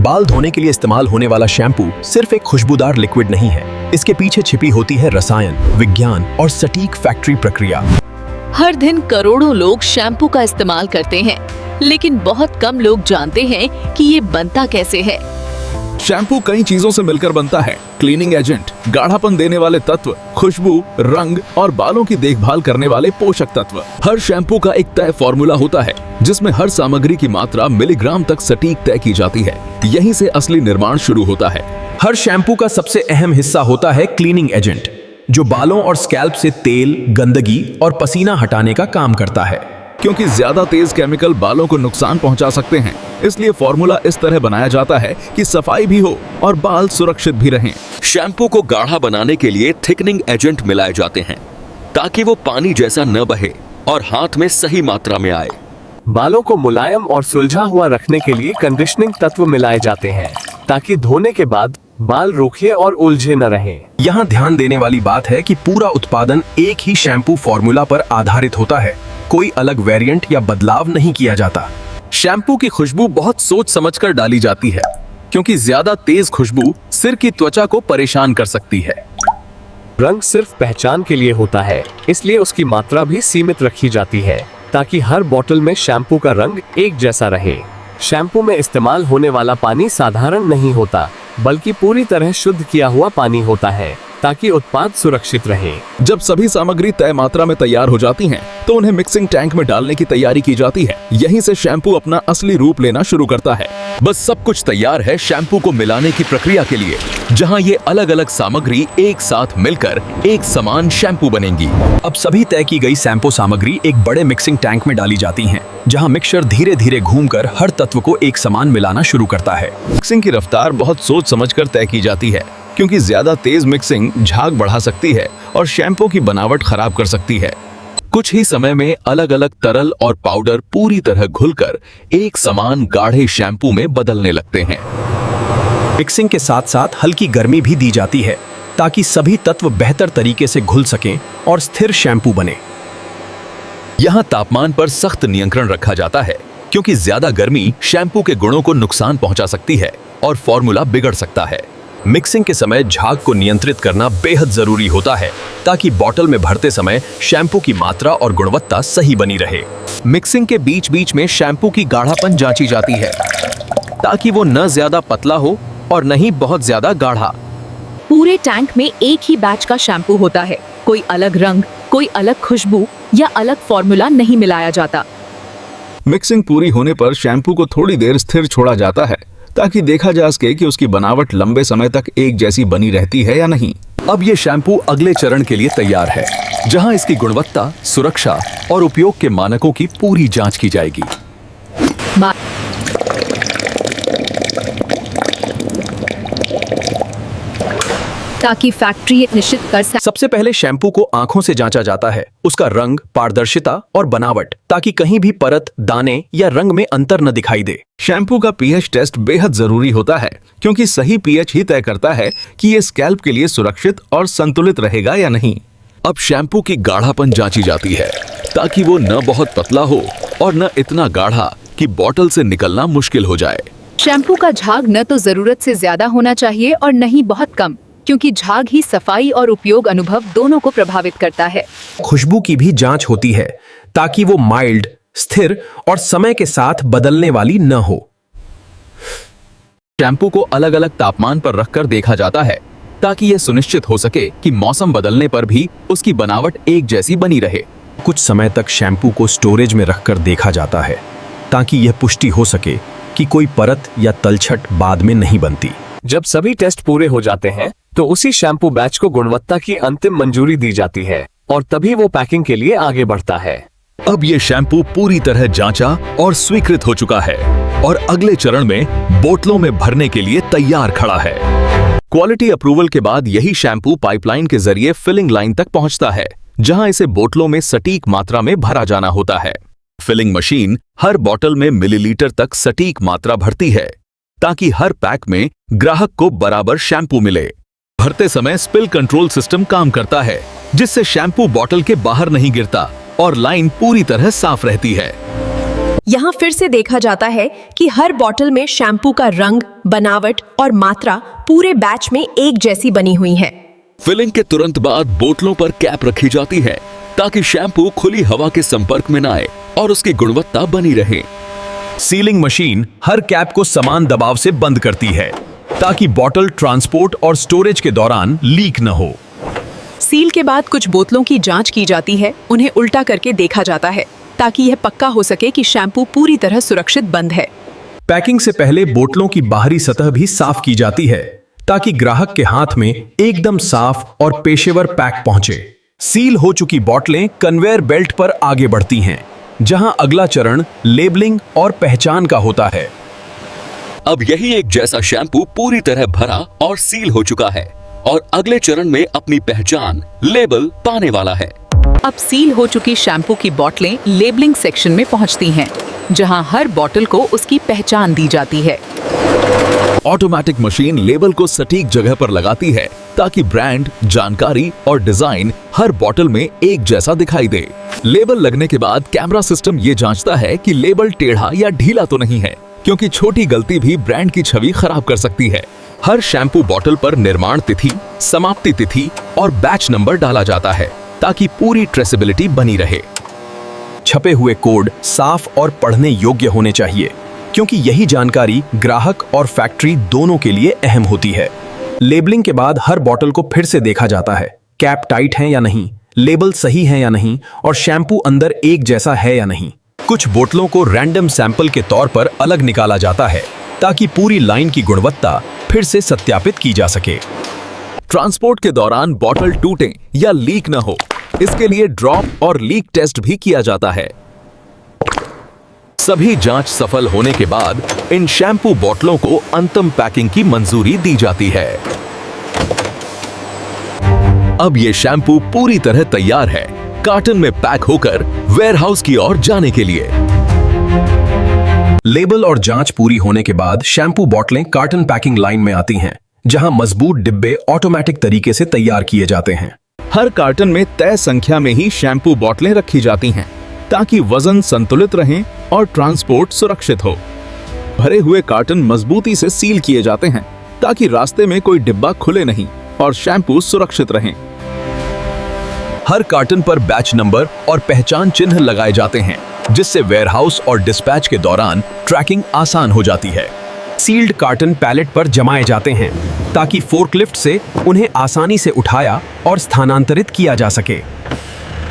बाल धोने के लिए इस्तेमाल होने वाला शैम्पू सिर्फ एक खुशबूदार लिक्विड नहीं है। इसके पीछे छिपी होती है रसायन, विज्ञान और सटीक फैक्ट्री प्रक्रिया। हर दिन करोड़ों लोग शैम्पू का इस्तेमाल करते हैं, लेकिन बहुत कम लोग जानते हैं कि ये बनता कैसे है। शैम्पू कई चीजों से मिलकर बनता है। क्लीनिंग एजेंट, गाढ़ापन देने वाले तत्व, खुशबू, रंग और बालों की देखभाल करने वाले पोषक तत्व। हर शैम्पू का एक तय फॉर्मूला होता है जिसमें हर सामग्री की मात्रा मिलीग्राम तक सटीक तय की जाती है। यहीं से असली निर्माण शुरू होता है। हर शैम्पू का सबसे अहम हिस्सा होता है क्लीनिंग एजेंट, जो बालों और स्कैल्प से तेल, गंदगी और पसीना हटाने का काम करता है। क्योंकि ज्यादा तेज केमिकल बालों को नुकसान पहुंचा सकते हैं, इसलिए फॉर्मूला इस तरह बनाया जाता है कि सफाई भी हो और बाल सुरक्षित भी रहें। शैम्पू को गाढ़ा बनाने के लिए थिकनिंग एजेंट मिलाए जाते हैं ताकि वो पानी जैसा न बहे और हाथ में सही मात्रा में आए। बालों को मुलायम और सुलझा हुआ रखने के लिए कंडीशनिंग तत्व मिलाए जाते हैं ताकि धोने के बाद बाल रूखे और उलझे न रहें। यहाँ ध्यान देने वाली बात है कि पूरा उत्पादन एक ही शैम्पू फॉर्मूला पर आधारित होता है। कोई अलग वेरिएंट या बदलाव नहीं किया जाता। शैम्पू की खुशबू बहुत सोच समझकर डाली जाती है, क्योंकि ज्यादा तेज खुशबू सिर की त्वचा को परेशान कर सकती है। रंग सिर्फ पहचान के लिए होता है, इसलिए उसकी मात्रा भी सीमित रखी जाती है ताकि हर बोतल में शैम्पू का रंग एक जैसा रहे। शैम्पू में इस्तेमाल होने वाला पानी साधारण नहीं होता, बल्कि पूरी तरह शुद्ध किया हुआ पानी होता है ताकि उत्पाद सुरक्षित रहे। जब सभी सामग्री तय मात्रा में तैयार हो जाती हैं, तो उन्हें मिक्सिंग टैंक में डालने की तैयारी की जाती है। यहीं से शैम्पू अपना असली रूप लेना शुरू करता है। बस सब कुछ तैयार है शैम्पू को मिलाने की प्रक्रिया के लिए, जहां ये अलग अलग सामग्री एक साथ मिलकर एक समान शैम्पू बनेंगी। अब सभी तय की गई शैम्पू सामग्री एक बड़े मिक्सिंग टैंक में डाली जाती हैं, जहां मिक्सर धीरे धीरे घूमकर हर तत्व को एक समान मिलाना शुरू करता है। मिक्सिंग की रफ्तार बहुत सोच समझकर तय की जाती है, क्योंकि ज्यादा तेज मिक्सिंग झाग बढ़ा सकती है और शैम्पू की बनावट खराब कर सकती है। कुछ ही समय में अलग अलग तरल और पाउडर पूरी तरह घुलकर एक समान गाढ़े शैम्पू में बदलने लगते हैं। मिक्सिंग के साथ साथ हल्की गर्मी भी दी जाती है ताकि सभी तत्व बेहतर तरीके से घुल सकें और स्थिर शैम्पू बने। यहाँ तापमान पर सख्त नियंत्रण रखा जाता है, क्योंकि ज्यादा गर्मी शैम्पू के गुणों को नुकसान पहुंचा सकती है और फॉर्मूला बिगड़ सकता है। मिक्सिंग के समय झाग को नियंत्रित करना बेहद जरूरी होता है ताकि बोतल में भरते समय शैम्पू की मात्रा और गुणवत्ता सही बनी रहे। मिक्सिंग के बीच बीच में शैम्पू की गाढ़ापन जांची जाती है ताकि वो न ज्यादा पतला हो और न ही बहुत ज्यादा गाढ़ा। पूरे टैंक में एक ही बैच का शैम्पू होता है। कोई अलग रंग, कोई अलग खुशबू या अलग फॉर्मूला नहीं मिलाया जाता। मिक्सिंग पूरी होने पर शैम्पू को थोड़ी देर स्थिर छोड़ा जाता है ताकि देखा जा सके कि उसकी बनावट लंबे समय तक एक जैसी बनी रहती है या नहीं। अब ये शैम्पू अगले चरण के लिए तैयार है, जहां इसकी गुणवत्ता, सुरक्षा और उपयोग के मानकों की पूरी जांच की जाएगी। ताकि फैक्ट्री निश्चित कर सके। सबसे पहले शैम्पू को आंखों से जांचा जाता है, उसका रंग, पारदर्शिता और बनावट, ताकि कहीं भी परत, दाने या रंग में अंतर न दिखाई दे। शैम्पू का पीएच टेस्ट बेहद जरूरी होता है, क्योंकि सही पीएच ही तय करता है कि ये स्कैल्प के लिए सुरक्षित और संतुलित रहेगा या नहीं। अब शैम्पू की गाढ़ापन जांची जाती है ताकि वो न बहुत पतला हो और न इतना गाढ़ा कि बोतल से निकलना मुश्किल हो जाए। शैम्पू का झाग न तो जरूरत से ज्यादा होना चाहिए और न ही बहुत कम, क्योंकि झाग ही सफाई और उपयोग अनुभव दोनों को प्रभावित करता है। खुशबू की भी जांच होती है ताकि वो माइल्ड, स्थिर और समय के साथ बदलने वाली न हो। शैम्पू को अलग अलग तापमान पर रखकर देखा जाता है ताकि यह सुनिश्चित हो सके कि मौसम बदलने पर भी उसकी बनावट एक जैसी बनी रहे। कुछ समय तक शैम्पू को स्टोरेज में रखकर देखा जाता है ताकि यह पुष्टि हो सके कि कोई परत या तलछट बाद में नहीं बनती। जब सभी टेस्ट पूरे हो जाते हैं, तो उसी शैम्पू बैच को गुणवत्ता की अंतिम मंजूरी दी जाती है और तभी वो पैकिंग के लिए आगे बढ़ता है। अब ये शैम्पू पूरी तरह जांचा और स्वीकृत हो चुका है और अगले चरण में बोतलों में भरने के लिए तैयार खड़ा है। क्वालिटी अप्रूवल के बाद यही शैम्पू पाइपलाइन के जरिए फिलिंग लाइन तक पहुंचता है, जहां इसे बोतलों में सटीक मात्रा में भरा जाना होता है। फिलिंग मशीन हर बोतल में मिलीलीटर तक सटीक मात्रा भरती है ताकि हर पैक में ग्राहक को बराबर शैम्पू मिले। भरते समय स्पिल कंट्रोल सिस्टम काम करता है, जिससे शैम्पू बोतल के बाहर नहीं गिरता और लाइन पूरी तरह साफ रहती है। यहाँ फिर से देखा जाता है कि हर बॉटल में शैम्पू का रंग, बनावट और मात्रा पूरे बैच में एक जैसी बनी हुई है। फिलिंग के तुरंत बाद बोतलों पर कैप रखी जाती है ताकि शैम्पू खुली हवा के संपर्क में न आए और उसकी गुणवत्ता बनी रहे। सीलिंग मशीन हर कैप को समान दबाव से बंद करती है ताकि बॉटल ट्रांसपोर्ट और स्टोरेज के दौरान लीक न हो। सील के बाद कुछ बोतलों की जांच की जाती है, उन्हें उल्टा करके देखा जाता है ताकि यह पक्का हो सके कि शैम्पू पूरी तरह सुरक्षित बंद है। पैकिंग से पहले बोतलों की बाहरी सतह भी साफ की जाती है ताकि ग्राहक के हाथ में एकदम साफ और पेशेवर पैक पहुंचे। सील हो चुकी बोतलें कन्वेयर बेल्ट पर आगे बढ़ती हैं, जहां अगला चरण लेबलिंग और पहचान का होता है। अब यही एक जैसा शैम्पू पूरी तरह भरा और सील हो चुका है और अगले चरण में अपनी पहचान लेबल पाने वाला है। अब सील हो चुकी शैम्पू की बोतलें लेबलिंग सेक्शन में पहुंचती हैं, जहां हर बोतल को उसकी पहचान दी जाती है। ऑटोमेटिक मशीन लेबल को सटीक जगह पर लगाती है ताकि ब्रांड, जानकारी और डिजाइन हर बोतल में एक जैसा दिखाई दे। लेबल लगने के बाद कैमरा सिस्टम ये जांचता है कि लेबल टेढ़ा या ढीला तो नहीं है, क्योंकि छोटी गलती भी ब्रांड की छवि खराब कर सकती है। हर शैम्पू बोतल पर निर्माण तिथि, समाप्ति तिथि और बैच नंबर डाला जाता है ताकि पूरी ट्रेसेबिलिटी बनी रहे। छपे हुए कोड साफ और पढ़ने योग्य होने चाहिए, क्योंकि यही जानकारी ग्राहक और फैक्ट्री दोनों के लिए अहम होती है। लेबलिंग के बाद हर बोतल को फिर से देखा जाता है, कैप टाइट है या नहीं, लेबल सही है या नहीं और शैम्पू अंदर एक जैसा है या नहीं। कुछ बोतलों को रैंडम सैंपल के तौर पर अलग निकाला जाता है ताकि पूरी लाइन की गुणवत्ता फिर से सत्यापित की जा सके। ट्रांसपोर्ट के दौरान बोतल टूटे या लीक न हो, इसके लिए ड्रॉप और लीक टेस्ट भी किया जाता है। सभी जांच सफल होने के बाद इन शैम्पू बोतलों को अंतिम पैकिंग की मंजूरी दी जाती है। अब ये शैम्पू पूरी तरह तैयार है कार्टन में पैक होकर वेयरहाउस की ओर जाने के लिए। लेबल और जांच पूरी होने के बाद शैम्पू बोतलें कार्टन पैकिंग लाइन में आती हैं, जहां मजबूत डिब्बे ऑटोमेटिक तरीके से तैयार किए जाते हैं। हर कार्टन में तय संख्या में ही शैम्पू बोतलें रखी जाती हैं ताकि वजन संतुलित रहे और ट्रांसपोर्ट सुरक्षित हो। भरे हुए कार्टन मजबूती से सील किए जाते हैं ताकि रास्ते में कोई डिब्बा खुले नहीं और शैम्पू सुरक्षित रहें। हर कार्टन पर बैच नंबर और पहचान चिन्ह लगाए जाते हैं, जिससे वेयरहाउस और डिस्पैच के दौरान ट्रैकिंग आसान हो जाती है। सील्ड कार्टन पैलेट पर जमाए जाते हैं ताकि फोर्कलिफ्ट से उन्हें आसानी से उठाया और स्थानांतरित किया जा सके।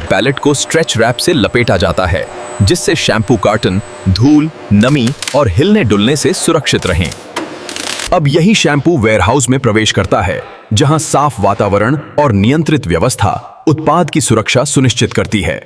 पैलेट को स्ट्रेच रैप से लपेटा जाता है, जिससे शैम्पू कार्टन धूल, नमी और हिलने डुलने से सुरक्षित रहें। अब यही शैम्पू वेयरहाउस में प्रवेश करता है, जहां साफ वातावरण और नियंत्रित व्यवस्था उत्पाद की सुरक्षा सुनिश्चित करती है।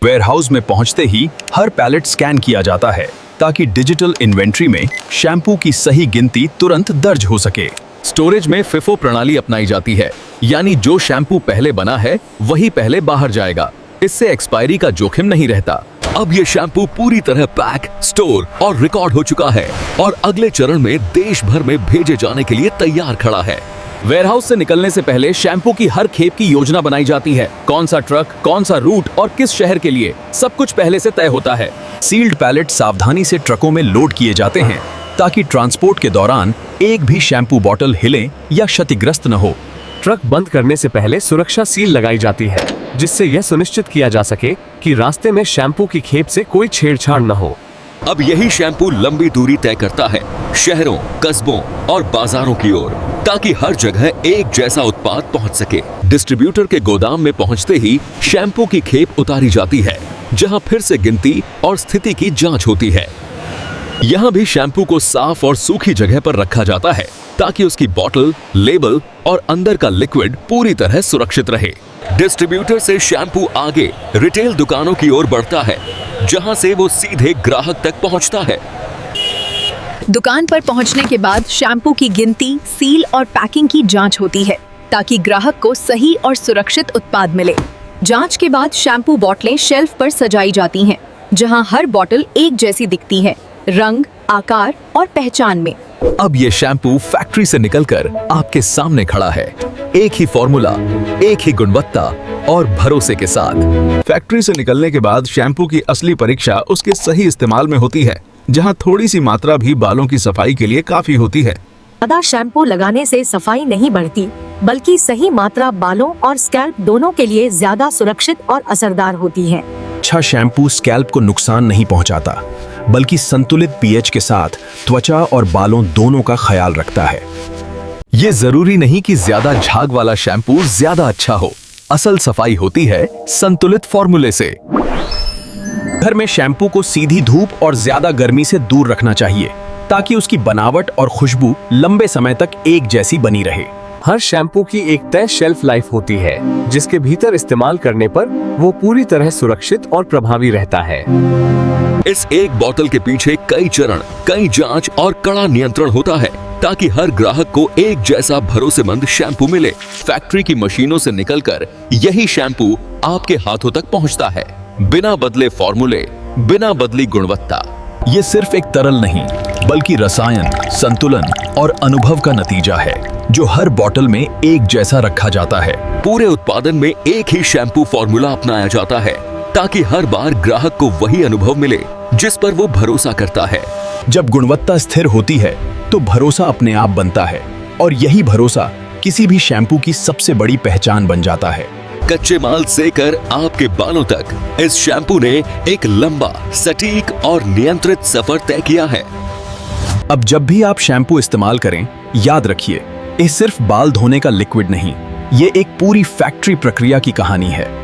वेयरहाउस में पहुंचते ही हर पैलेट स्कैन किया जाता है ताकि डिजिटल इन्वेंट्री में शैम्पू की सही गिनती तुरंत दर्ज हो सके। स्टोरेज में फिफो प्रणाली अपनाई जाती है, यानी जो शैम्पू पहले बना है वही पहले बाहर जाएगा। इससे एक्सपायरी का जोखिम नहीं रहता। अब ये शैम्पू पूरी तरह पैक, स्टोर और रिकॉर्ड हो चुका है और अगले चरण में देश भर में भेजे जाने के लिए तैयार खड़ा है। वेयरहाउस से निकलने से पहले शैम्पू की हर खेप की योजना बनाई जाती है। कौन सा ट्रक, कौन सा रूट और किस शहर के लिए, सब कुछ पहले से तय होता है। सील्ड पैलेट सावधानी से ट्रकों में लोड किए जाते हैं ताकि ट्रांसपोर्ट के दौरान एक भी शैम्पू बोतल हिले या क्षतिग्रस्त न हो। ट्रक बंद करने से पहले सुरक्षा सील लगाई जाती है, जिससे यह सुनिश्चित किया जा सके कि रास्ते में शैम्पू की खेप से कोई छेड़छाड़ न हो। अब यही शैम्पू लंबी दूरी तय करता है शहरों, कस्बों और बाजारों की ओर, ताकि हर जगह एक जैसा उत्पाद पहुंच सके। डिस्ट्रीब्यूटर के गोदाम में पहुंचते ही शैम्पू की खेप उतारी जाती है, जहां फिर से गिनती और स्थिति की जांच होती है। यहां भी शैम्पू को साफ और सूखी जगह पर रखा जाता है ताकि उसकी बोतल, लेबल और अंदर का लिक्विड पूरी तरह सुरक्षित रहे। डिस्ट्रीब्यूटर से शैम्पू आगे रिटेल दुकानों की ओर बढ़ता है, जहां से वो सीधे ग्राहक तक पहुंचता है। दुकान पर पहुंचने के बाद शैम्पू की गिनती, सील और पैकिंग की जांच होती है ताकि ग्राहक को सही और सुरक्षित उत्पाद मिले। जांच के बाद शैम्पू बोतलें शेल्फ पर सजाई जाती हैं, जहां हर बोतल एक जैसी दिखती है, रंग, आकार और पहचान में। अब ये शैम्पू फैक्ट्री से निकलकर आपके सामने खड़ा है। एक ही फॉर्मूला, एक ही गुणवत्ता, और भरोसे के साथ। फैक्ट्री से निकलने के बाद शैम्पू की असली परीक्षा उसके सही इस्तेमाल में होती है, जहां थोड़ी सी मात्रा भी बालों की सफाई के लिए काफी होती है। ज्यादा शैम्पू लगाने से सफाई नहीं बढ़ती, बल्कि सही मात्रा बालों और स्कैल्प दोनों के लिए ज्यादा सुरक्षित और असरदार होती है। अच्छा शैम्पू स्कैल्प को नुकसान नहीं पहुंचाता, बल्कि संतुलित पीएच के साथ त्वचा और बालों दोनों का ख्याल रखता है। ये जरूरी नहीं कि ज्यादा झाग वाला शैम्पू ज्यादा अच्छा हो। असल सफाई होती है संतुलित फॉर्मूले से। घर में शैम्पू को सीधी धूप और ज्यादा गर्मी से दूर रखना चाहिए, ताकि उसकी बनावट और खुशबू लंबे समय तक एक जैसी बनी रहे। हर शैम्पू की एक तय शेल्फ लाइफ होती है, जिसके भीतर इस्तेमाल करने पर वो पूरी तरह सुरक्षित और प्रभावी रहता है। इस एक बोतल के पीछे कई चरण, कई जांच और कड़ा नियंत्रण होता है, ताकि हर ग्राहक को एक जैसा भरोसेमंद शैम्पू मिले। फैक्ट्री की मशीनों से निकलकर यही शैम्पू आपके हाथों तक पहुंचता है, बिना बदले फॉर्मूले, बिना बदली गुणवत्ता। ये सिर्फ एक तरल नहीं, बल्कि रसायन, संतुलन और अनुभव का नतीजा है, जो हर बोतल में एक जैसा रखा जाता है। पूरे उत्पादन में एक ही शैम्पू फॉर्मूला अपनाया जाता है, ताकि हर बार ग्राहक को वही अनुभव मिले जिस पर वो भरोसा करता है। जब गुणवत्ता स्थिर होती है, तो भरोसा अपने आप बनता है, और यही भरोसा किसी भी शैम्पू की सबसे बड़ी पहचान बन जाता है। कच्चे माल से कर आपके बालों तक, इस शैम्पू ने एक लंबा, सटीक और नियंत्रित सफर तय किया है। अब जब भी आप शैम्पू इस्तेमाल करें, याद रखिए, ये सिर्फ बाल धोने का लिक्विड नहीं, ये एक पूरी फैक्ट्री प्रक्रिया की कहानी है।